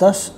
10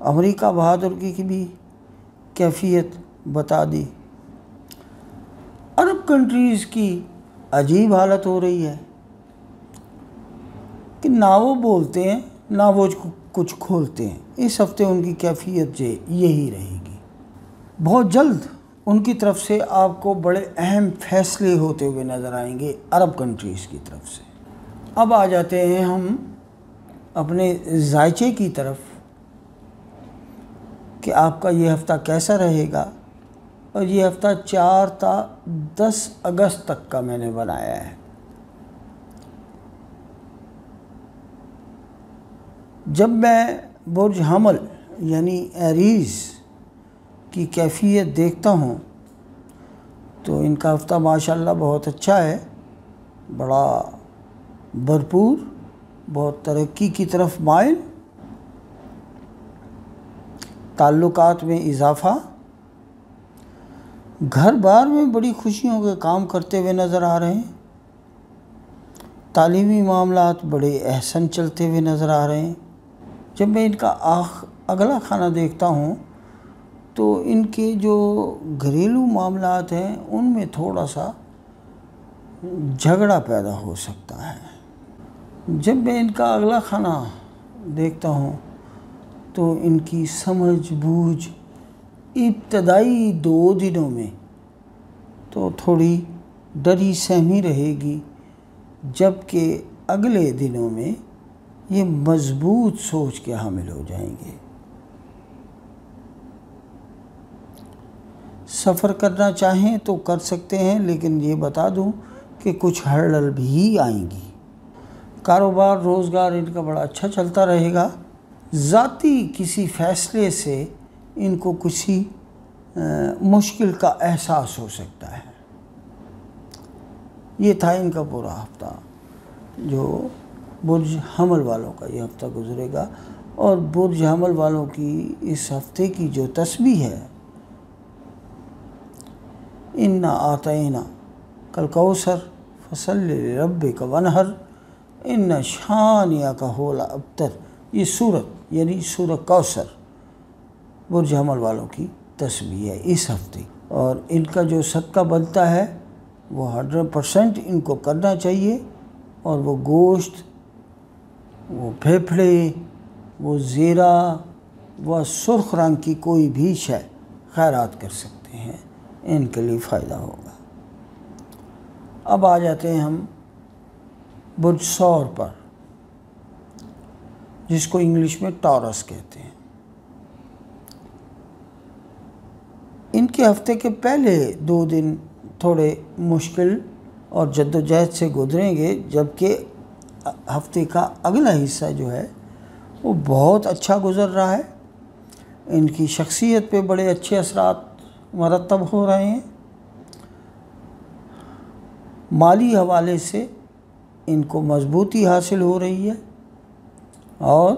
امریکہ بہادری کی بھی کیفیت بتا دی۔ عرب کنٹریز کی عجیب حالت ہو رہی ہے کہ نہ وہ بولتے ہیں نہ وہ کچھ کھولتے ہیں۔ اس ہفتے ان کی کیفیت یہی رہے گی۔ بہت جلد ان کی طرف سے آپ کو بڑے اہم فیصلے ہوتے ہوئے نظر آئیں گے عرب کنٹریز کی طرف سے۔ اب آ جاتے ہیں ہم اپنے ذائچے کی طرف کہ آپ کا یہ ہفتہ کیسا رہے گا، اور یہ ہفتہ 4 تا 10 اگست تک کا میں نے بنایا ہے۔ جب میں برج حمل یعنی ایریز کی کیفیت دیکھتا ہوں تو ان کا ہفتہ ماشاءاللہ بہت اچھا ہے، بڑا بھرپور، بہت ترقی کی طرف مائل، تعلقات میں اضافہ، گھر بار میں بڑی خوشیوں کے کام کرتے ہوئے نظر آ رہے ہیں، تعلیمی معاملات بڑے احسن چلتے ہوئے نظر آ رہے ہیں۔ جب میں ان کا اگلا خانہ دیکھتا ہوں تو ان کے جو گھریلو معاملات ہیں ان میں تھوڑا سا جھگڑا پیدا ہو سکتا ہے۔ جب میں ان کا اگلا خانہ دیکھتا ہوں تو ان کی سمجھ بوجھ ابتدائی 2 دنوں میں تو تھوڑی ڈری سہمی رہے گی، جبکہ اگلے دنوں میں یہ مضبوط سوچ کے حامل ہو جائیں گے۔ سفر کرنا چاہیں تو کر سکتے ہیں، لیکن یہ بتا دوں کہ کچھ ہرڈل بھی آئیں گی۔ کاروبار روزگار ان کا بڑا اچھا چلتا رہے گا۔ ذاتی کسی فیصلے سے ان کو کسی مشکل کا احساس ہو سکتا ہے۔ یہ تھا ان کا پورا ہفتہ جو برج حمل والوں کا یہ ہفتہ گزرے گا، اور برج حمل والوں کی اس ہفتے کی جو تسبیح ہے، اِنَّا آتَيْنَا کَالْکَوْثَرَ فَصَلِّ لِرَبِّکَ وَانْحَرْ اِنَّ شَانِئَکَ هُوَ الْأَبْتَرُ، یہ سورت یعنی سورہ کوثر برج حمل والوں کی تسبیح ہے اس ہفتے، اور ان کا جو صدقہ بنتا ہے وہ 100% ان کو کرنا چاہیے، اور وہ گوشت، وہ پھیپھڑے، وہ زیرہ، وہ سرخ رنگ کی کوئی بھی شے خیرات کر سکتے ہیں، ان کے لیے فائدہ ہوگا۔ اب آ جاتے ہیں ہم برج ثور پر، جس کو انگلش میں ٹورس کہتے ہیں۔ ان کے ہفتے کے پہلے 2 دن تھوڑے مشکل اور جدوجہد سے گزریں گے، جبکہ ہفتے کا اگلا حصہ جو ہے وہ بہت اچھا گزر رہا ہے۔ ان کی شخصیت پہ بڑے اچھے اثرات مرتب ہو رہے ہیں۔ مالی حوالے سے ان کو مضبوطی حاصل ہو رہی ہے، اور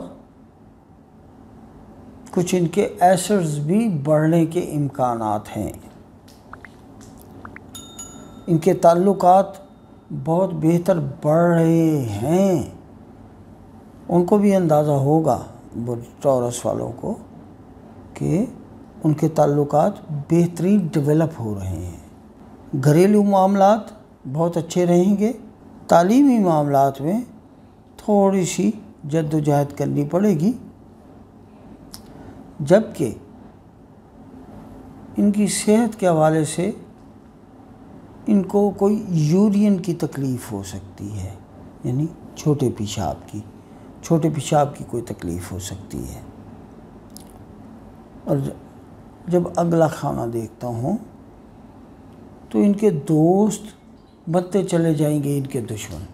کچھ ان کے ایسٹس بھی بڑھنے کے امکانات ہیں۔ ان کے تعلقات بہت بہتر بڑھ رہے ہیں۔ ان کو بھی اندازہ ہوگا برج ٹورس والوں کو کہ ان کے تعلقات بہترین ڈیولپ ہو رہے ہیں۔ گھریلو معاملات بہت اچھے رہیں گے۔ تعلیمی معاملات میں تھوڑی سی جد و جہد کرنی پڑے گی، جبکہ ان کی صحت کے حوالے سے ان کو کوئی یورین کی تکلیف ہو سکتی ہے، یعنی چھوٹے پیشاب کی کوئی تکلیف ہو سکتی ہے۔ اور جب اگلا خانہ دیکھتا ہوں تو ان کے دوست بنتے چلے جائیں گے ان کے دشمن۔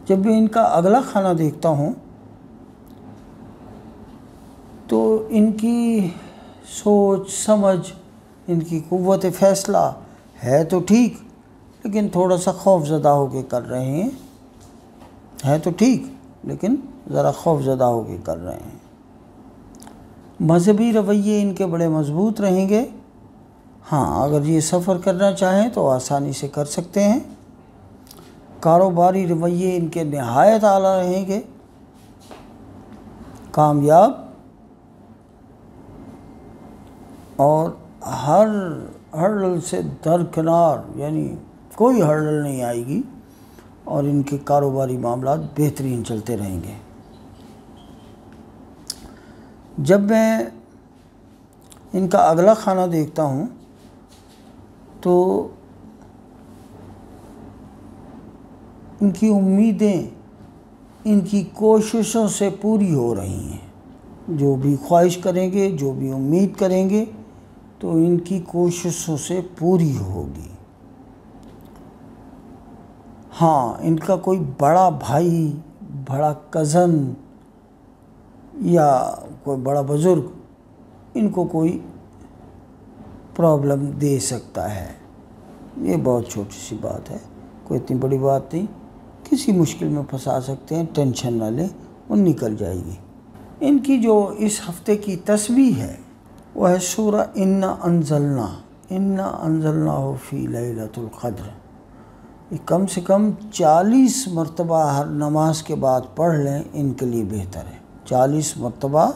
جب میں ان کا اگلا خانہ دیکھتا ہوں تو ان کی سوچ سمجھ، ان کی قوت فیصلہ ہے تو ٹھیک، لیکن تھوڑا سا خوف زدہ ہو کے کر رہے ہیں۔ ہے تو ٹھیک لیکن ذرا خوف زدہ ہو کے کر رہے ہیں۔ مذہبی رویے ان کے بڑے مضبوط رہیں گے۔ ہاں، اگر یہ سفر کرنا چاہیں تو آسانی سے کر سکتے ہیں۔ کاروباری رویے ان کے نہایت اعلیٰ رہیں گے۔ کامیاب اور ہر ہرڈل سے درکنار، یعنی کوئی ہرڈل نہیں آئے گی، اور ان کے کاروباری معاملات بہترین چلتے رہیں گے۔ جب میں ان کا اگلا خانہ دیکھتا ہوں تو ان کی امیدیں ان کی کوششوں سے پوری ہو رہی ہیں۔ جو بھی خواہش کریں گے، جو بھی امید کریں گے، تو ان کی کوششوں سے پوری ہوگی۔ ہاں، ان کا کوئی بڑا بھائی، بڑا کزن یا کوئی بڑا بزرگ ان کو کوئی پرابلم دے سکتا ہے، یہ بہت چھوٹی سی بات ہے، کوئی اتنی بڑی بات نہیں۔ کسی مشکل میں پھنسا سکتے ہیں، ٹینشن نہ لیں، وہ نکل جائے گی۔ ان کی جو اس ہفتے کی تسبیح ہے وہ ہے سورہ انا انزلناہ فی لیلۃ القدر۔ یہ کم سے کم 40 مرتبہ ہر نماز کے بعد پڑھ لیں، ان کے لیے بہتر ہے۔ 40 مرتبہ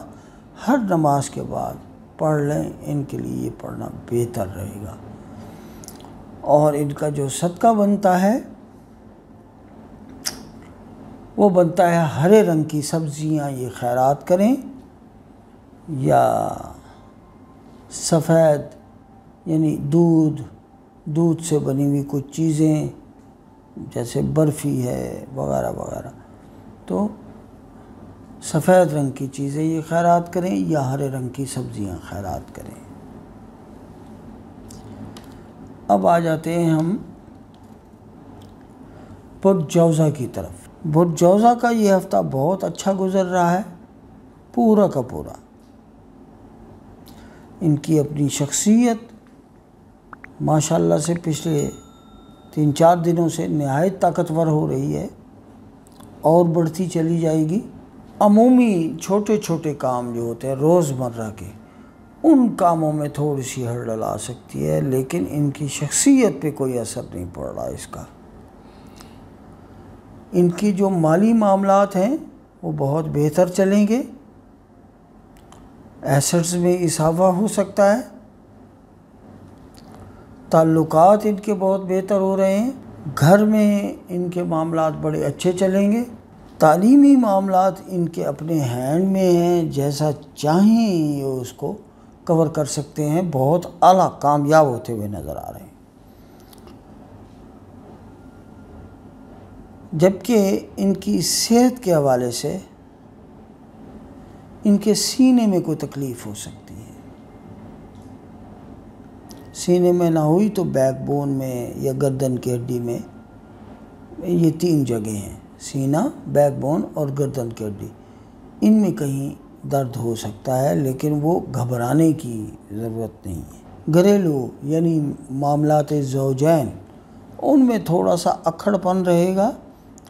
ہر نماز کے بعد پڑھ لیں، ان کے لیے یہ پڑھنا بہتر رہے گا۔ اور ان کا جو صدقہ بنتا ہے وہ بنتا ہے ہرے رنگ کی سبزیاں یہ خیرات کریں، یا سفید یعنی دودھ سے بنی ہوئی کچھ چیزیں جیسے برفی ہے وغیرہ وغیرہ، تو سفید رنگ کی چیزیں یہ خیرات کریں یا ہرے رنگ کی سبزیاں خیرات کریں۔ اب آ جاتے ہیں ہم برج جوزہ کی طرف۔ برج جوزہ کا یہ ہفتہ بہت اچھا گزر رہا ہے، پورا کا پورا۔ ان کی اپنی شخصیت ماشاءاللہ سے پچھلے 3-4 دنوں سے نہایت طاقتور ہو رہی ہے اور بڑھتی چلی جائے گی۔ عمومی چھوٹے چھوٹے کام جو ہوتے ہیں روزمرہ کے، ان کاموں میں تھوڑی سی ہرڈل آ سکتی ہے، لیکن ان کی شخصیت پہ کوئی اثر نہیں پڑ رہا اس کا۔ ان کی جو مالی معاملات ہیں وہ بہت بہتر چلیں گے، ایسٹس میں اضافہ ہو سکتا ہے، تعلقات ان کے بہت بہتر ہو رہے ہیں، گھر میں ان کے معاملات بڑے اچھے چلیں گے، تعلیمی معاملات ان کے اپنے ہینڈ میں ہیں، جیسا چاہیں یہ اس کو کور کر سکتے ہیں، بہت اعلیٰ کامیاب ہوتے ہوئے نظر آ رہے ہیں۔ جبکہ ان کی صحت کے حوالے سے ان کے سینے میں کوئی تکلیف ہو سکتی ہے۔ سینے میں نہ ہوئی تو بیک بون میں یا گردن کی ہڈی میں، یہ 3 جگہیں ہیں، سینہ، بیک بون اور گردن کی ہڈی، ان میں کہیں درد ہو سکتا ہے، لیکن وہ گھبرانے کی ضرورت نہیں ہے۔ گھریلو یعنی معاملات زوجین، ان میں تھوڑا سا اکھڑ پن رہے گا،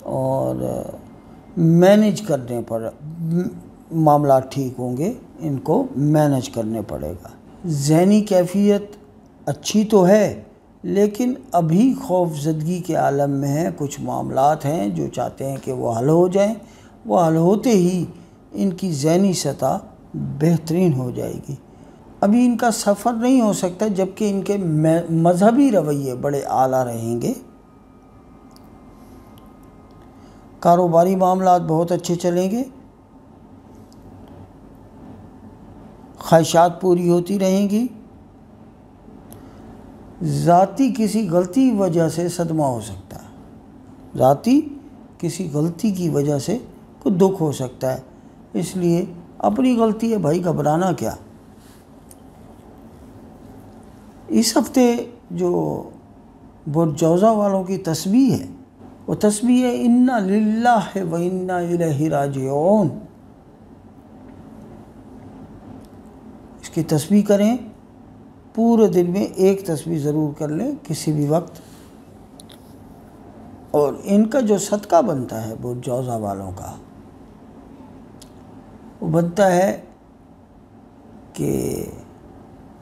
اور مینج کرنے پر معاملات ٹھیک ہوں گے، ان کو مینج کرنے پڑے گا۔ ذہنی کیفیت اچھی تو ہے، لیکن ابھی خوف زدگی کے عالم میں ہیں، کچھ معاملات ہیں جو چاہتے ہیں کہ وہ حل ہو جائیں، وہ حل ہوتے ہی ان کی ذہنی سطح بہترین ہو جائے گی۔ ابھی ان کا سفر نہیں ہو سکتا، جبکہ ان کے مذہبی رویے بڑے اعلیٰ رہیں گے۔ کاروباری معاملات بہت اچھے چلیں گے، خواہشات پوری ہوتی رہیں گی، ذاتی کسی غلطی وجہ سے صدمہ ہو سکتا ہے، ذاتی کسی غلطی کی وجہ سے کوئی دکھ ہو سکتا ہے، اس لیے اپنی غلطی ہے بھائی، گھبرانا کیا۔ اس ہفتے جو برج جوزہ والوں کی تسبیح ہے وہ تسبیح ہے انا للہ و انا الیہ راجعون۔ اس کی تسبیح کریں، پورے دن میں ایک تسبیح ضرور کر لیں کسی بھی وقت۔ اور ان کا جو صدقہ بنتا ہے برج جوزہ والوں کا، وہ بنتا ہے کہ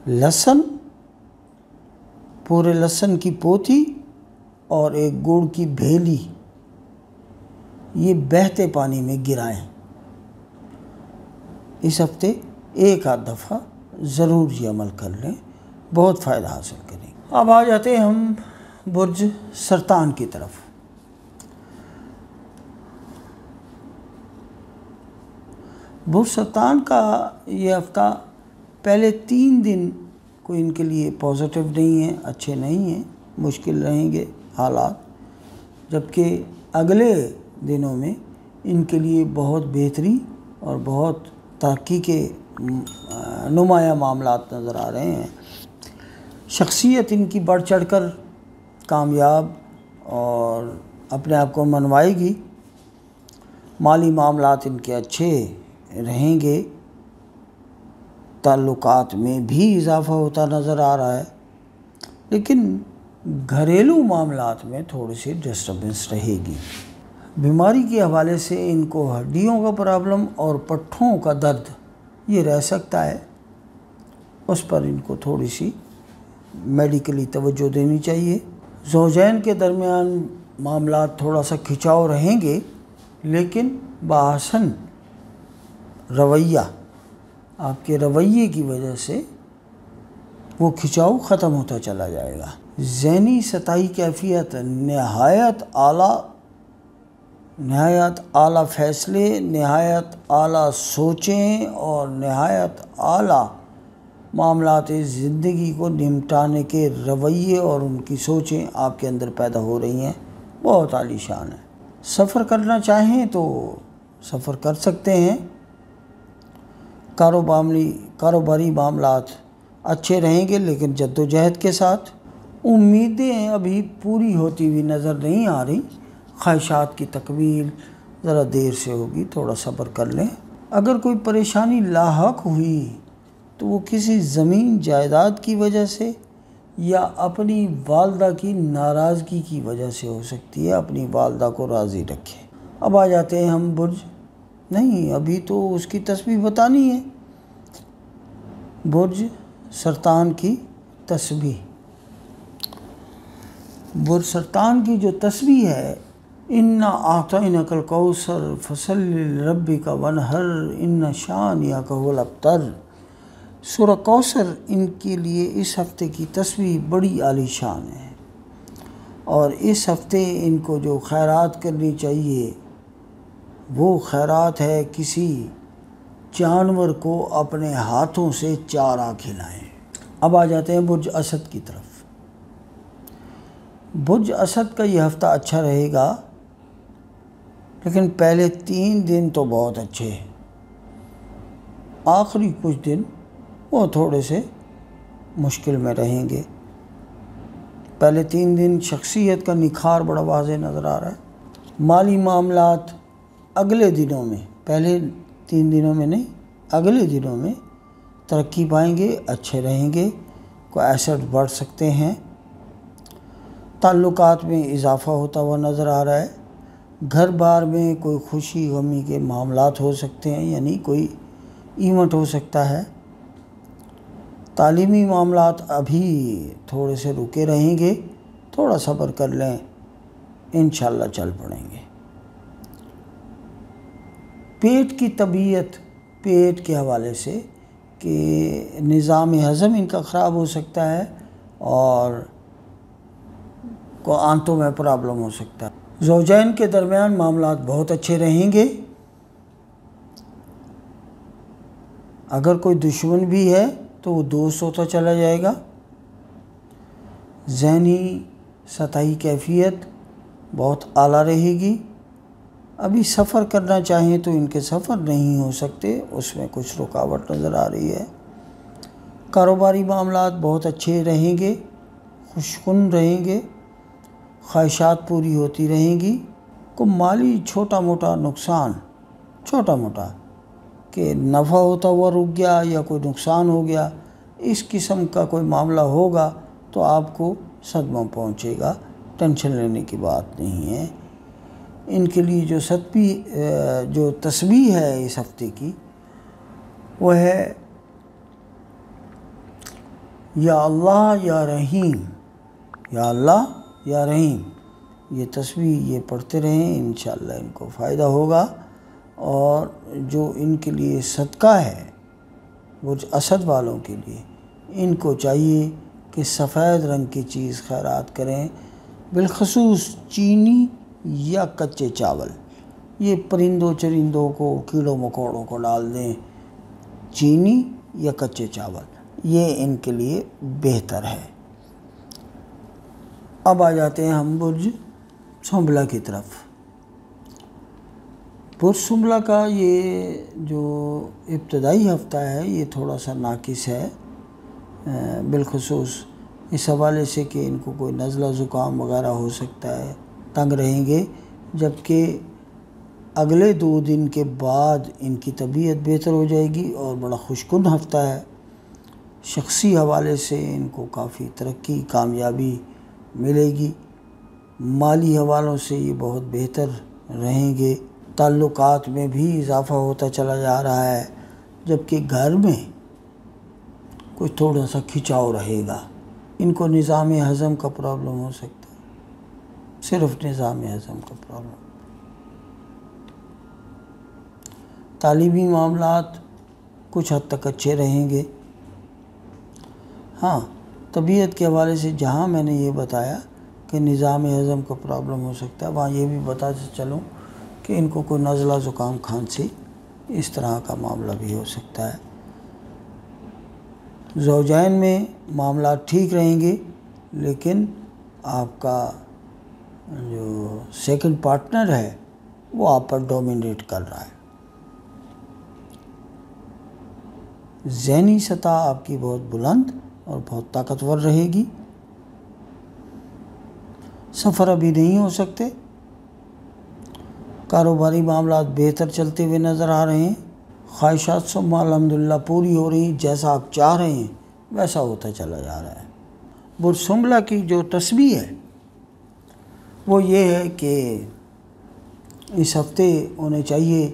لہسن، پورے لہسن کی پوتھی اور ایک گڑ کی بھیلی، یہ بہتے پانی میں گرائیں۔ اس ہفتے 1 آدھ دفعہ ضرور یہ عمل کر لیں، بہت فائدہ حاصل کریں۔ اب آ جاتے ہیں ہم برج سرطان کی طرف۔ برج سرطان کا یہ ہفتہ پہلے 3 دن کوئی ان کے لیے پازیٹیو نہیں ہیں، اچھے نہیں ہیں، مشکل رہیں گے حالات، جبکہ اگلے دنوں میں ان کے لیے بہت بہتری اور بہت ترقی کے نمایاں معاملات نظر آ رہے ہیں۔ شخصیت ان کی بڑھ چڑھ کر کامیاب اور اپنے آپ کو منوائے گی۔ مالی معاملات ان کے اچھے رہیں گے، تعلقات میں بھی اضافہ ہوتا نظر آ رہا ہے، لیکن گھریلو معاملات میں تھوڑی سی ڈسٹربنس رہے گی۔ بیماری کے حوالے سے ان کو ہڈیوں کا پرابلم اور پٹھوں کا درد یہ رہ سکتا ہے، اس پر ان کو تھوڑی سی میڈیکلی توجہ دینی چاہیے۔ زوجین کے درمیان معاملات تھوڑا سا کھچاؤ رہیں گے، لیکن بحسن رویہ، آپ کے رویے کی وجہ سے وہ کھچاؤ ختم ہوتا چلا جائے گا۔ ذہنی سطحی کیفیت نہایت اعلیٰ فیصلے، نہایت اعلیٰ سوچیں اور نہایت اعلیٰ معاملات زندگی کو نمٹانے کے رویے اور ان کی سوچیں آپ کے اندر پیدا ہو رہی ہیں، بہت عالی شان ہے۔ سفر کرنا چاہیں تو سفر کر سکتے ہیں۔ کاروباری معاملات اچھے رہیں گے، لیکن جد و جہد کے ساتھ۔ امیدیں ابھی پوری ہوتی ہوئی نظر نہیں آ رہی، خواہشات کی تکمیل ذرا دیر سے ہوگی، تھوڑا صبر کر لیں۔ اگر کوئی پریشانی لاحق ہوئی تو وہ کسی زمین جائیداد کی وجہ سے یا اپنی والدہ کی ناراضگی کی وجہ سے ہو سکتی ہے۔ اپنی والدہ کو راضی رکھیں۔ اب آ جاتے ہیں ہم نہیں ابھی تو اس کی تسبیح بتانی ہے، برج سرطان کی تسبیح۔ برج سرطان کی جو تسبیح ہے، اِنَّا أَعْطَيْنَاكَ الْكَوْثَرَ فَصَلِّ لِرَبِّكَ وَانْحَرْ إِنَّ شَانِئَكَ هُوَ الْأَبْتَرُ۔ سورہ کوثر ان کے لیے اس ہفتے کی تسبیح بڑی عالی شان ہے، اور اس ہفتے ان کو جو خیرات کرنی چاہیے وہ خیرات ہے کسی جانور کو اپنے ہاتھوں سے چارہ کھلائیں۔ اب آ جاتے ہیں برج اسد کی طرف۔ برج اسد کا یہ ہفتہ اچھا رہے گا، لیکن پہلے 3 دن تو بہت اچھے ہیں، آخری کچھ دن وہ تھوڑے سے مشکل میں رہیں گے۔ پہلے 3 دن شخصیت کا نکھار بڑا واضح نظر آ رہا ہے۔ مالی معاملات اگلے دنوں میں، پہلے 3 دنوں میں نہیں، اگلے دنوں میں ترقی پائیں گے، اچھے رہیں گے، کوئی ایسٹ بڑھ سکتے ہیں۔ تعلقات میں اضافہ ہوتا ہوا نظر آ رہا ہے۔ گھر بار میں کوئی خوشی غمی کے معاملات ہو سکتے ہیں، یعنی کوئی ایونٹ ہو سکتا ہے۔ تعلیمی معاملات ابھی تھوڑے سے رکے رہیں گے، تھوڑا صبر کر لیں، انشاءاللہ چل پڑیں گے۔ پیٹ کی طبیعت، پیٹ کے حوالے سے کہ نظام ہضم ان کا خراب ہو سکتا ہے اور کو آنتوں میں پرابلم ہو سکتا ہے۔ زوجین کے درمیان معاملات بہت اچھے رہیں گے۔ اگر کوئی دشمن بھی ہے تو وہ دوست ہوتا چلا جائے گا۔ ذہنی سطحی کیفیت بہت اعلیٰ رہے گی۔ ابھی سفر کرنا چاہیں تو ان کے سفر نہیں ہو سکتے، اس میں کچھ رکاوٹ نظر آ رہی ہے۔ کاروباری معاملات بہت اچھے رہیں گے، خوشگوار رہیں گے، خواہشات پوری ہوتی رہیں گی۔ کو مالی چھوٹا موٹا نقصان، چھوٹا موٹا کہ نفع ہوتا ہوا رک گیا یا کوئی نقصان ہو گیا، اس قسم کا کوئی معاملہ ہوگا تو آپ کو صدمہ پہنچے گا، ٹینشن لینے کی بات نہیں ہے۔ ان کے لیے جو تسبیح ہے اس ہفتے کی وہ ہے یا اللہ یا رحیم، یا اللہ یا رحیم۔ یہ تسبیح یہ پڑھتے رہیں، انشاءاللہ ان کو فائدہ ہوگا۔ اور جو ان کے لیے صدقہ ہے برج اسد والوں کے لیے ان کو چاہیے کہ سفید رنگ کی چیز خیرات کریں، بالخصوص چینی یا کچے چاول۔ یہ پرندوں چرندوں کو، کیڑوں مکوڑوں کو ڈال دیں، چینی یا کچے چاول، یہ ان کے لیے بہتر ہے۔ اب آ جاتے ہیں ہم برج سنبلہ کی طرف۔ برج سنبلہ کا یہ جو ابتدائی ہفتہ ہے یہ تھوڑا سا ناقص ہے، بالخصوص اس حوالے سے کہ ان کو کوئی نزلہ زکام وغیرہ ہو سکتا ہے، تنگ رہیں گے، جبکہ اگلے 2 دن کے بعد ان کی طبیعت بہتر ہو جائے گی اور بڑا خوشکن ہفتہ ہے۔ شخصی حوالے سے ان کو کافی ترقی کامیابی ملے گی، مالی حوالوں سے یہ بہت بہتر رہیں گے، تعلقات میں بھی اضافہ ہوتا چلا جا رہا ہے، جبکہ گھر میں کچھ تھوڑا سا کھچاؤ رہے گا۔ ان کو نظام ہضم کا پرابلم ہو سکتا ہے، صرف نظام ہضم کا پرابلم۔ تعلیمی معاملات کچھ حد تک اچھے رہیں گے۔ ہاں، طبیعت کے حوالے سے جہاں میں نے یہ بتایا کہ نظام ہضم کا پرابلم ہو سکتا ہے، وہاں یہ بھی بتا چلوں کہ ان کو کوئی نزلہ زکام کھانسی اس طرح کا معاملہ بھی ہو سکتا ہے۔ زوجین میں معاملات ٹھیک رہیں گے، لیکن آپ کا جو سیکنڈ پارٹنر ہے وہ آپ پر ڈومینیٹ کر رہا ہے۔ ذہنی سطح آپ کی بہت بلند اور بہت طاقتور رہے گی۔ سفر ابھی نہیں ہو سکتے، کاروباری معاملات بہتر چلتے ہوئے نظر آ رہے ہیں، خواہشات سب الحمدللہ پوری ہو رہی ہیں، جیسا آپ چاہ رہے ہیں ویسا ہوتا چلا جا رہا ہے۔ برج سنبلہ کی جو تسبیح ہے وہ یہ ہے کہ اس ہفتے انہیں چاہیے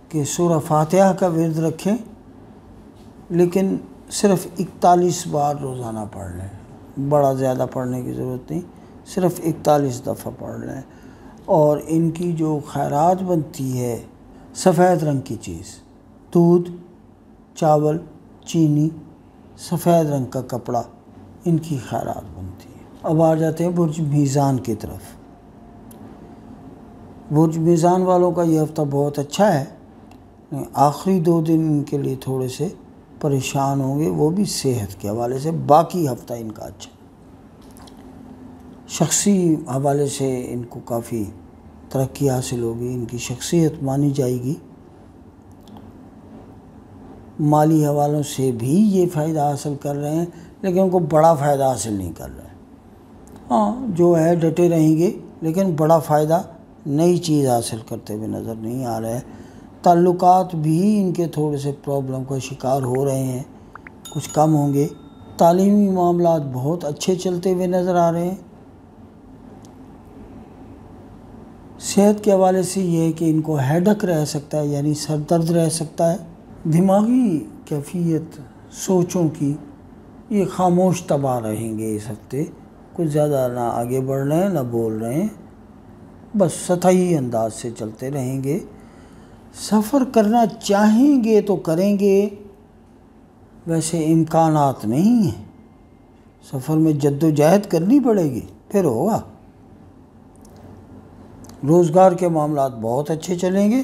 کہ سورہ فاتحہ کا ورد رکھیں، لیکن صرف 41 بار روزانہ پڑھ لیں، بڑا زیادہ پڑھنے کی ضرورت نہیں، صرف 41 دفعہ پڑھ لیں۔ اور ان کی جو خیرات بنتی ہے، سفید رنگ کی چیز، دودھ، چاول، چینی، سفید رنگ کا کپڑا، ان کی خیرات بنتی ہے۔ اب آ جاتے ہیں برج میزان کی طرف۔ برج میزان والوں کا یہ ہفتہ بہت اچھا ہے، آخری 2 دن ان کے لیے تھوڑے سے پریشان ہوں گے، وہ بھی صحت کے حوالے سے، باقی ہفتہ ان کا اچھا۔ شخصی حوالے سے ان کو کافی ترقی حاصل ہوگی، ان کی شخصیت مانی جائے گی، مالی حوالوں سے بھی یہ فائدہ حاصل کر رہے ہیں، لیکن ان کو بڑا فائدہ حاصل نہیں کر رہے ہیں۔ ہاں، جو ہے ڈٹے رہیں گے، لیکن بڑا فائدہ نئی چیز حاصل کرتے ہوئے نظر نہیں آ رہا ہے۔ تعلقات بھی ان کے تھوڑے سے پرابلم کا شکار ہو رہے ہیں، کچھ کم ہوں گے۔ تعلیمی معاملات بہت اچھے چلتے ہوئے نظر آ رہے ہیں۔ صحت کے حوالے سے یہ ہے کہ ان کو ہیڈک رہ سکتا ہے، یعنی سر درد رہ سکتا ہے۔ دماغی کیفیت سوچوں کی یہ خاموش تباہ رہیں گے اس ہفتے، کچھ زیادہ نہ آگے بڑھ رہے ہیں نہ بول رہے ہیں، بس سطحی انداز سے چلتے رہیں گے۔ سفر کرنا چاہیں گے تو کریں گے، ویسے امکانات نہیں ہیں، سفر میں جد و جہد کرنی پڑے گی پھر ہوگا۔ روزگار کے معاملات بہت اچھے چلیں گے،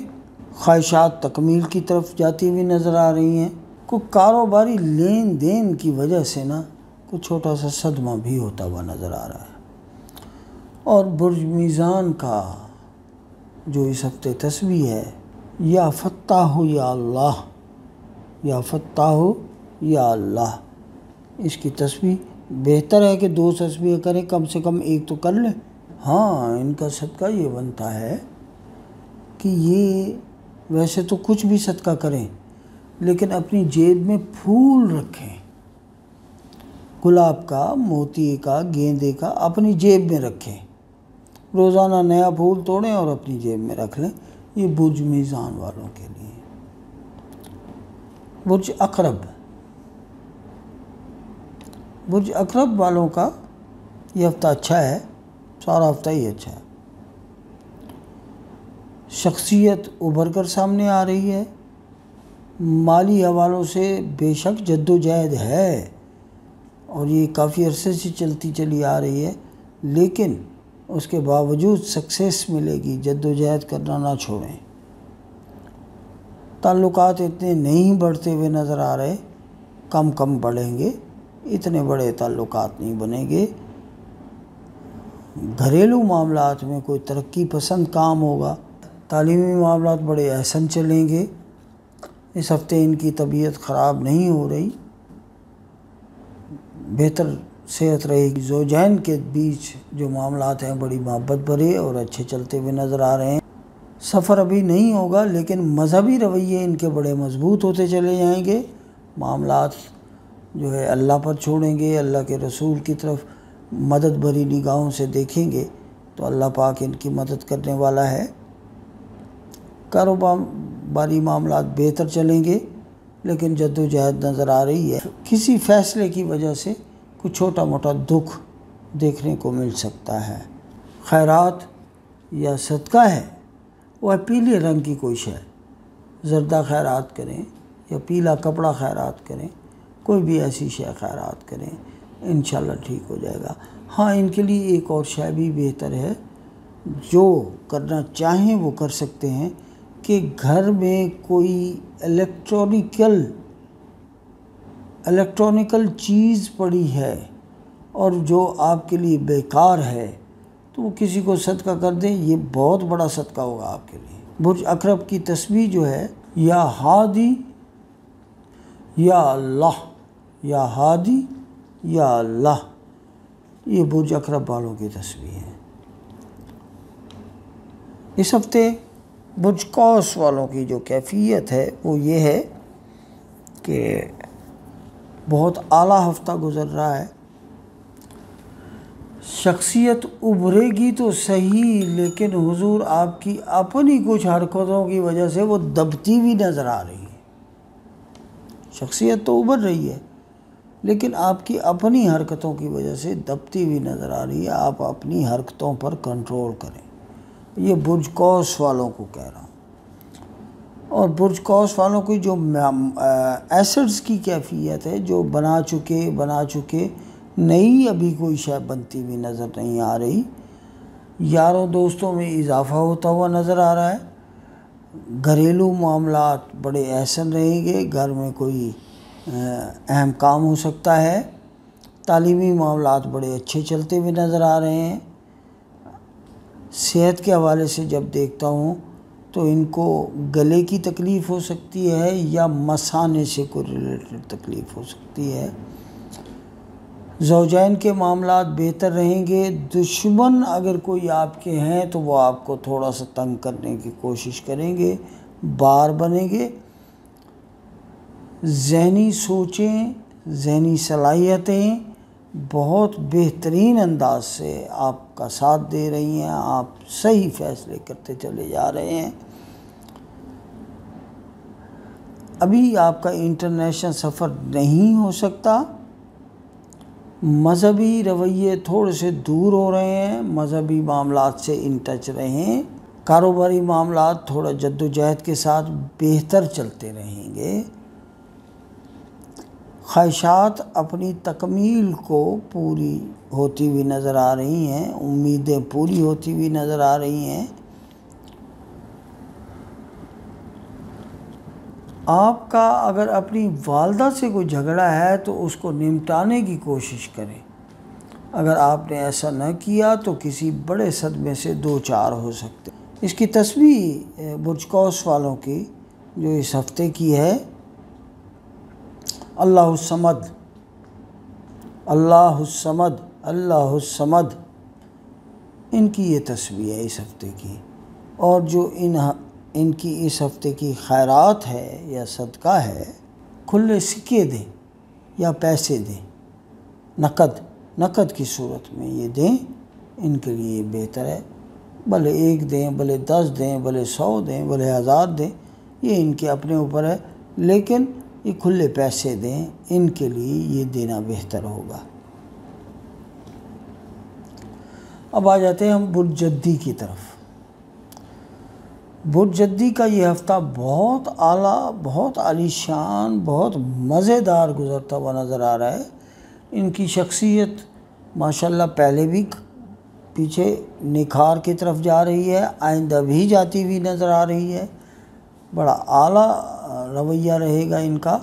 خواہشات تکمیل کی طرف جاتی ہوئی نظر آ رہی ہیں۔ کوئی کاروباری لین دین کی وجہ سے کچھ چھوٹا سا صدمہ بھی ہوتا ہوا نظر آ رہا ہے۔ اور برج میزان کا جو اس ہفتے تسبیح ہے، یا فتاح یا اللہ، یا فتاح یا اللہ، اس کی تسبیح بہتر ہے کہ 2 تسبیح کریں، کم سے کم 1 تو کر لیں۔ ہاں، ان کا صدقہ یہ بنتا ہے کہ یہ ویسے تو کچھ بھی صدقہ کریں، لیکن اپنی جیب میں پھول رکھیں، گلاب کا، موتی کا، گیندے کا، اپنی جیب میں رکھیں، روزانہ نیا پھول توڑیں اور اپنی جیب میں رکھ لیں۔ یہ برج میزان والوں کے لیے۔ برج عقرب، برج عقرب والوں کا یہ ہفتہ اچھا ہے، سارا ہفتہ ہی اچھا ہے۔ شخصیت ابھر کر سامنے آ رہی ہے، مالی حوالوں سے بے شک جد و جہد ہے اور یہ کافی عرصے سے چلتی چلی آ رہی ہے، لیکن اس کے باوجود سکسیس ملے گی۔ جد و جہد کرنا نہ چھوڑیں۔ تعلقات اتنے نہیں بڑھتے ہوئے نظر آ رہے، کم کم بڑھیں گے، اتنے بڑے تعلقات نہیں بنیں گے۔ گھریلو معاملات میں کوئی ترقی پسند کام ہوگا، تعلیمی معاملات بڑے احسن چلیں گے۔ اس ہفتے ان کی طبیعت خراب نہیں ہو رہی، بہتر صحت رہے گی۔ زوجین کے بیچ جو معاملات ہیں بڑی محبت بھرے اور اچھے چلتے ہوئے نظر آ رہے ہیں۔ سفر ابھی نہیں ہوگا، لیکن مذہبی رویے ان کے بڑے مضبوط ہوتے چلے جائیں گے۔ معاملات جو ہے اللہ پر چھوڑیں گے، اللہ کے رسول کی طرف مدد بھری نگاہوں سے دیکھیں گے تو اللہ پاک ان کی مدد کرنے والا ہے۔ کاروباری معاملات بہتر چلیں گے، لیکن جد و جہد نظر آ رہی ہے۔ کسی فیصلے کی وجہ سے کچھ چھوٹا موٹا دکھ دیکھنے کو مل سکتا ہے۔ خیرات یا صدقہ ہے، وہ پیلے رنگ کی کوئی شے، زردہ خیرات کریں یا پیلا کپڑا خیرات کریں، کوئی بھی ایسی شے خیرات کریں، انشاءاللہ ٹھیک ہو جائے گا۔ ہاں، ان کے لیے ایک اور شے بھی بہتر ہے، جو کرنا چاہیں وہ کر سکتے ہیں، کہ گھر میں کوئی الیکٹرانیکل چیز پڑی ہے اور جو آپ کے لیے بیکار ہے تو وہ کسی کو صدقہ کر دیں، یہ بہت بڑا صدقہ ہوگا آپ کے لیے۔ برج عقرب کی تسبیح جو ہے یا ہادی یا اللہ، یا ہادی یا اللہ، یہ برج عقرب والوں کی تسبیح ہے۔ اس ہفتے برج قوس والوں کی جو کیفیت ہے وہ یہ ہے کہ بہت اعلیٰ ہفتہ گزر رہا ہے۔ شخصیت ابھرے گی تو صحیح، لیکن حضور آپ کی اپنی کچھ حرکتوں کی وجہ سے وہ دبتی ہوئی نظر آ رہی ہے۔ شخصیت تو ابھر رہی ہے، لیکن آپ کی اپنی حرکتوں کی وجہ سے دبتی ہوئی نظر آ رہی ہے۔ آپ اپنی حرکتوں پر کنٹرول کریں، یہ برج قوس والوں کو کہہ رہا ہوں۔ اور برج قوس والوں کی جو ایسڈز کی کیفیت ہے، جو بنا چکے نئی ابھی کوئی شے بنتی ہوئی نظر نہیں آ رہی۔ یاروں دوستوں میں اضافہ ہوتا ہوا نظر آ رہا ہے۔ گھریلو معاملات بڑے احسن رہیں گے، گھر میں کوئی اہم کام ہو سکتا ہے۔ تعلیمی معاملات بڑے اچھے چلتے ہوئے نظر آ رہے ہیں۔ صحت کے حوالے سے جب دیکھتا ہوں تو ان کو گلے کی تکلیف ہو سکتی ہے یا مثانے سے کوئی ریلیٹڈ تکلیف ہو سکتی ہے۔ زوجین کے معاملات بہتر رہیں گے۔ دشمن اگر کوئی آپ کے ہیں تو وہ آپ کو تھوڑا سا تنگ کرنے کی کوشش کریں گے، بار بنیں گے۔ ذہنی سوچیں، ذہنی صلاحیتیں بہت بہترین انداز سے آپ کا ساتھ دے رہی ہیں، آپ صحیح فیصلے کرتے چلے جا رہے ہیں۔ ابھی آپ کا انٹرنیشنل سفر نہیں ہو سکتا۔ مذہبی رویے تھوڑے سے دور ہو رہے ہیں، مذہبی معاملات سے ان ٹچ رہیں۔ کاروباری معاملات تھوڑا جد و جہد کے ساتھ بہتر چلتے رہیں گے۔ خواہشات اپنی تکمیل کو پوری ہوتی ہوئی نظر آ رہی ہیں، امیدیں پوری ہوتی ہوئی نظر آ رہی ہیں۔ آپ کا اگر اپنی والدہ سے کوئی جھگڑا ہے تو اس کو نمٹانے کی کوشش کریں۔ اگر آپ نے ایسا نہ کیا تو کسی بڑے صدمے سے دو چار ہو سکتے۔ اس کی تسبیح برج قوس والوں کی جو اس ہفتے کی ہے، اللہ الصمد، اللہ الصمد، اللہ الصمد، ان کی یہ تسبیح ہے اس ہفتے کی۔ اور جو ان کی اس ہفتے کی خیرات ہے یا صدقہ ہے، کھلے سکے دیں یا پیسے دیں، نقد کی صورت میں یہ دیں، ان کے لیے یہ بہتر ہے۔ بھلے 1 دیں، بھلے 10 دیں، بھلے 100 دیں، بھلے 1000 دیں، یہ ان کے اپنے اوپر ہے، لیکن یہ کھلے پیسے دیں، ان کے لیے یہ دینا بہتر ہوگا۔ اب آ جاتے ہیں ہم برج جدی کی طرف۔ برج جدی کا یہ ہفتہ بہت اعلیٰ، بہت عالی شان، بہت مزیدار گزرتا ہوا نظر آ رہا ہے۔ ان کی شخصیت ماشاءاللہ پہلے بھی پیچھے نکھار کی طرف جا رہی ہے، آئندہ بھی جاتی ہوئی نظر آ رہی ہے۔ بڑا اعلیٰ رویہ رہے گا ان کا،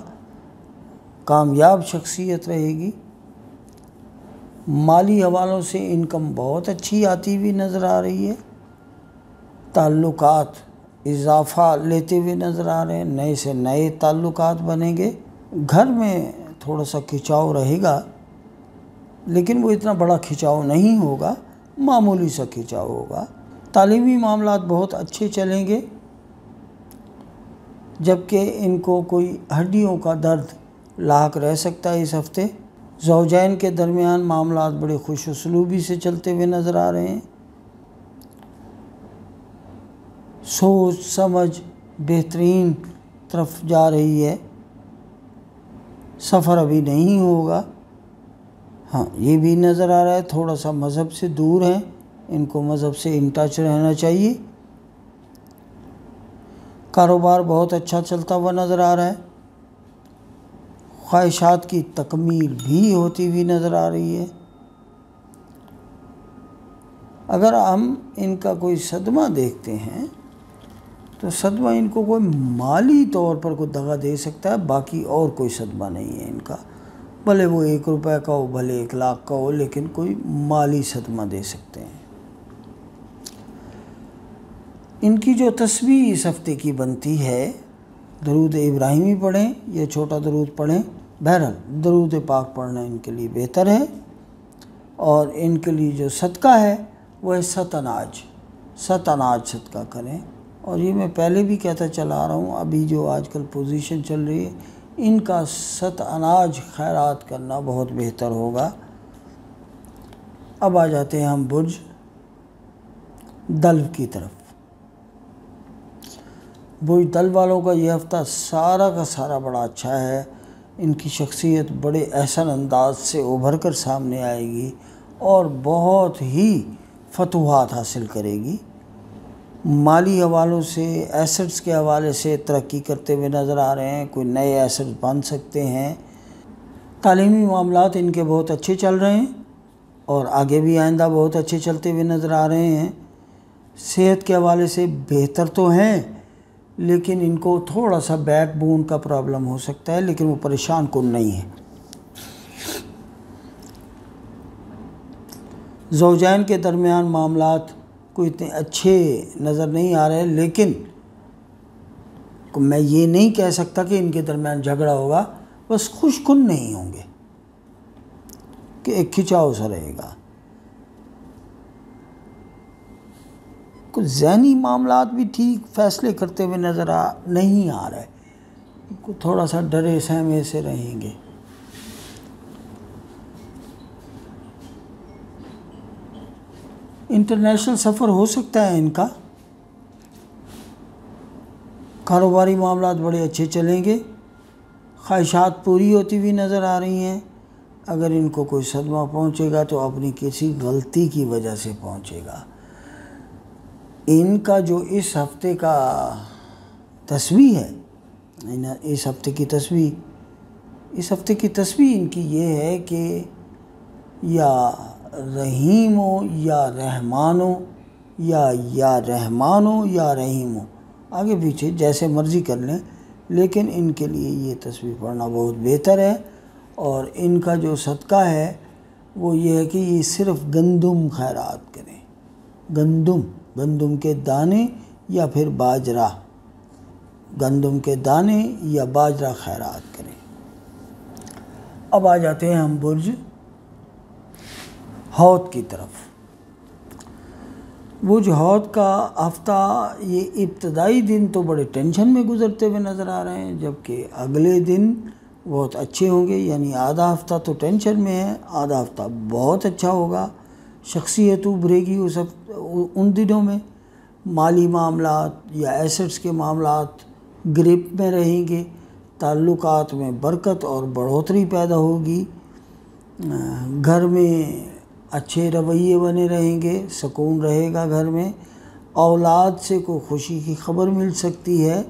کامیاب شخصیت رہے گی۔ مالی حوالوں سے انکم بہت اچھی آتی ہوئی نظر آ رہی ہے۔ تعلقات اضافہ لیتے ہوئے نظر آ رہے ہیں، نئے سے نئے تعلقات بنیں گے۔ گھر میں تھوڑا سا کھچاؤ رہے گا، لیکن وہ اتنا بڑا کھچاؤ نہیں ہوگا، معمولی سا کھچاؤ ہوگا۔ تعلیمی معاملات بہت اچھے چلیں گے، جبکہ ان کو کوئی ہڈیوں کا درد لاحق رہ سکتا ہے اس ہفتے۔ زوجین کے درمیان معاملات بڑے خوش اسلوبی سے چلتے ہوئے نظر آ رہے ہیں۔ سوچ سمجھ بہترین طرف جا رہی ہے۔ سفر ابھی نہیں ہوگا۔ ہاں، یہ بھی نظر آ رہا ہے تھوڑا سا مذہب سے دور ہیں، ان کو مذہب سے ان ٹچ رہنا چاہیے۔ کاروبار بہت اچھا چلتا ہوا نظر آ رہا ہے۔ خواہشات کی تکمیل بھی ہوتی ہوئی نظر آ رہی ہے۔ اگر ہم ان کا کوئی صدمہ دیکھتے ہیں تو صدمہ ان کو کوئی مالی طور پر کوئی دغا دے سکتا ہے، باقی اور کوئی صدمہ نہیں ہے ان کا، بھلے وہ 1 روپے کا ہو، بھلے 1 لاکھ کا ہو، لیکن کوئی مالی صدمہ دے سکتے ہیں۔ ان کی جو تسبیح اس ہفتے کی بنتی ہے، درود ابراہیمی پڑھیں یا چھوٹا درود پڑھیں، بہرحال درود پاک پڑھنا ان کے لیے بہتر ہے۔ اور ان کے لیے جو صدقہ ہے وہ ہے 7 اناج، 7 اناج صدقہ کریں۔ اور یہ میں پہلے بھی کہتا چلا آ رہا ہوں، ابھی جو آج کل پوزیشن چل رہی ہے، ان کا 7 اناج خیرات کرنا بہت بہتر ہوگا۔ اب آ جاتے ہیں ہم برج دلو کی طرف۔ برج دلو والوں کا یہ ہفتہ سارا کا سارا بڑا اچھا ہے۔ ان کی شخصیت بڑے احسن انداز سے ابھر کر سامنے آئے گی اور بہت ہی فتوحات حاصل کرے گی۔ مالی حوالوں سے، ایسٹس کے حوالے سے ترقی کرتے ہوئے نظر آ رہے ہیں، کوئی نئے ایسٹس بن سکتے ہیں۔ تعلیمی معاملات ان کے بہت اچھے چل رہے ہیں اور آگے بھی آئندہ بہت اچھے چلتے ہوئے نظر آ رہے ہیں۔ صحت کے حوالے سے بہتر تو ہیں، لیکن ان کو تھوڑا سا بیک بون کا پرابلم ہو سکتا ہے، لیکن وہ پریشان کن نہیں ہے۔ زوجین کے درمیان معاملات کوئی اتنے اچھے نظر نہیں آ رہے، لیکن میں یہ نہیں کہہ سکتا کہ ان کے درمیان جھگڑا ہوگا، بس خوش کن نہیں ہوں گے کہ ایک کھچاؤ سا رہے گا۔ کچھ ذہنی معاملات بھی ٹھیک فیصلے کرتے ہوئے نظر نہیں آ رہے، تھوڑا سا ڈرے سہمے سے رہیں گے۔ انٹرنیشنل سفر ہو سکتا ہے ان کا۔ کاروباری معاملات بڑے اچھے چلیں گے۔ خواہشات پوری ہوتی ہوئی نظر آ رہی ہیں۔ اگر ان کو کوئی صدمہ پہنچے گا تو اپنی کسی غلطی کی وجہ سے پہنچے گا۔ ان کا جو اس ہفتے کا تسبیح ہے، اس ہفتے کی تسبیح ان کی یہ ہے کہ یا رحیم ہو یا رحمان ہو، یا رحمان ہو یا رحیم ہو، آگے پیچھے جیسے مرضی کر لیں، لیکن ان کے لیے یہ تسبیح پڑھنا بہت بہتر ہے۔ اور ان کا جو صدقہ ہے وہ یہ ہے کہ یہ صرف گندم خیرات کریں، گندم کے دانے یا پھر باجرہ، گندم کے دانے یا باجرہ خیرات کریں۔ اب آ جاتے ہیں ہم برج حوت کی طرف۔ برج حوت کا ہفتہ یہ ابتدائی دن تو بڑے ٹینشن میں گزرتے ہوئے نظر آ رہے ہیں، جبکہ اگلے دن بہت اچھے ہوں گے، یعنی آدھا ہفتہ تو ٹینشن میں ہے، آدھا ہفتہ بہت اچھا ہوگا۔ شخصیت ابھرے گی ان دنوں میں۔ مالی معاملات یا ایسٹس کے معاملات گرپ میں رہیں گے، تعلقات میں برکت اور بڑھوتری پیدا ہوگی، گھر میں اچھے رویے بنے رہیں گے، سکون رہے گا گھر میں۔ اولاد سے کوئی خوشی کی خبر مل سکتی ہے،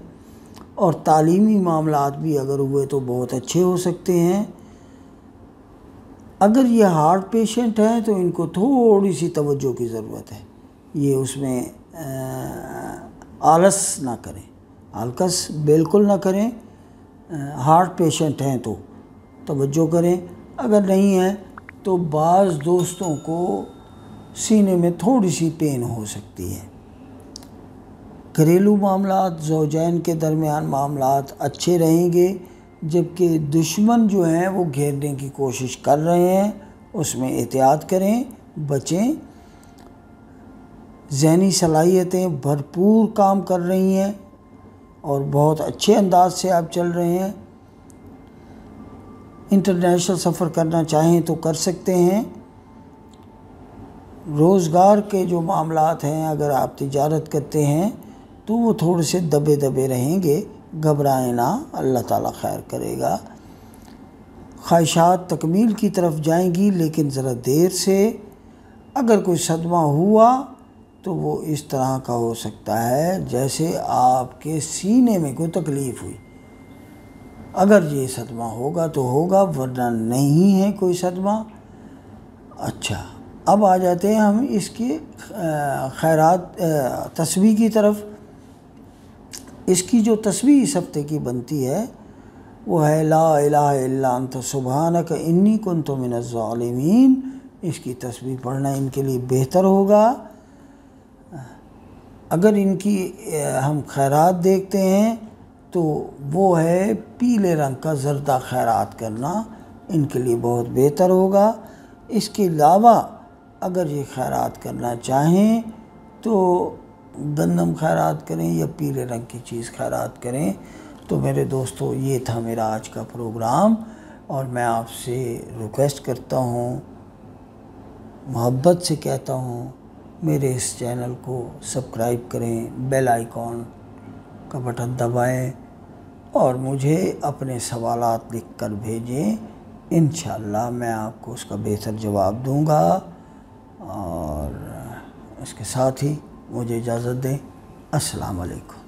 اور تعلیمی معاملات بھی اگر ہوئے تو بہت اچھے ہو سکتے ہیں۔ اگر یہ ہارٹ پیشنٹ ہیں تو ان کو تھوڑی سی توجہ کی ضرورت ہے، یہ اس میں آلس نہ کریں، آلکس بالکل نہ کریں۔ ہارٹ پیشنٹ ہیں تو توجہ کریں، اگر نہیں ہیں تو بعض دوستوں کو سینے میں تھوڑی سی پین ہو سکتی ہے۔ گھریلو معاملات، زوجین کے درمیان معاملات اچھے رہیں گے، جبکہ دشمن جو ہیں وہ گھیرنے کی کوشش کر رہے ہیں، اس میں احتیاط کریں، بچیں۔ ذہنی صلاحیتیں بھرپور کام کر رہی ہیں اور بہت اچھے انداز سے آپ چل رہے ہیں۔ انٹرنیشنل سفر کرنا چاہیں تو کر سکتے ہیں۔ روزگار کے جو معاملات ہیں، اگر آپ تجارت کرتے ہیں تو وہ تھوڑے سے دبے دبے رہیں گے، گھبرائیں نہ، اللہ تعالیٰ خیر کرے گا۔ خواہشات تکمیل کی طرف جائیں گی، لیکن ذرا دیر سے۔ اگر کوئی صدمہ ہوا تو وہ اس طرح کا ہو سکتا ہے جیسے آپ کے سینے میں کوئی تکلیف ہوئی۔ اگر یہ صدمہ ہوگا تو ہوگا، ورنہ نہیں ہے کوئی صدمہ۔ اچھا، اب آ جاتے ہیں ہم اس کی خیرات تسبیح کی طرف۔ اس کی جو تسبیح اس ہفتے کی بنتی ہے وہ ہے لا الہ الا انت سبحانک انی کنت من الظالمین۔ اس کی تسبیح پڑھنا ان کے لیے بہتر ہوگا۔ اگر ان کی ہم خیرات دیکھتے ہیں تو وہ ہے پیلے رنگ کا زردہ خیرات کرنا، ان کے لیے بہت بہتر ہوگا۔ اس کے علاوہ اگر یہ خیرات کرنا چاہیں تو گندم خیرات کریں یا پیلے رنگ کی چیز خیرات کریں۔ تو میرے دوستو، یہ تھا میرا آج کا پروگرام، اور میں آپ سے ریکویسٹ کرتا ہوں، محبت سے کہتا ہوں، میرے اس چینل کو سبسکرائب کریں، بیل آئیکن کا بٹن دبائیں، اور مجھے اپنے سوالات لکھ کر بھیجیں۔ انشاءاللہ میں آپ کو اس کا بہتر جواب دوں گا، اور اس کے ساتھ ہی مجھے اجازت دیں۔ السلام علیکم۔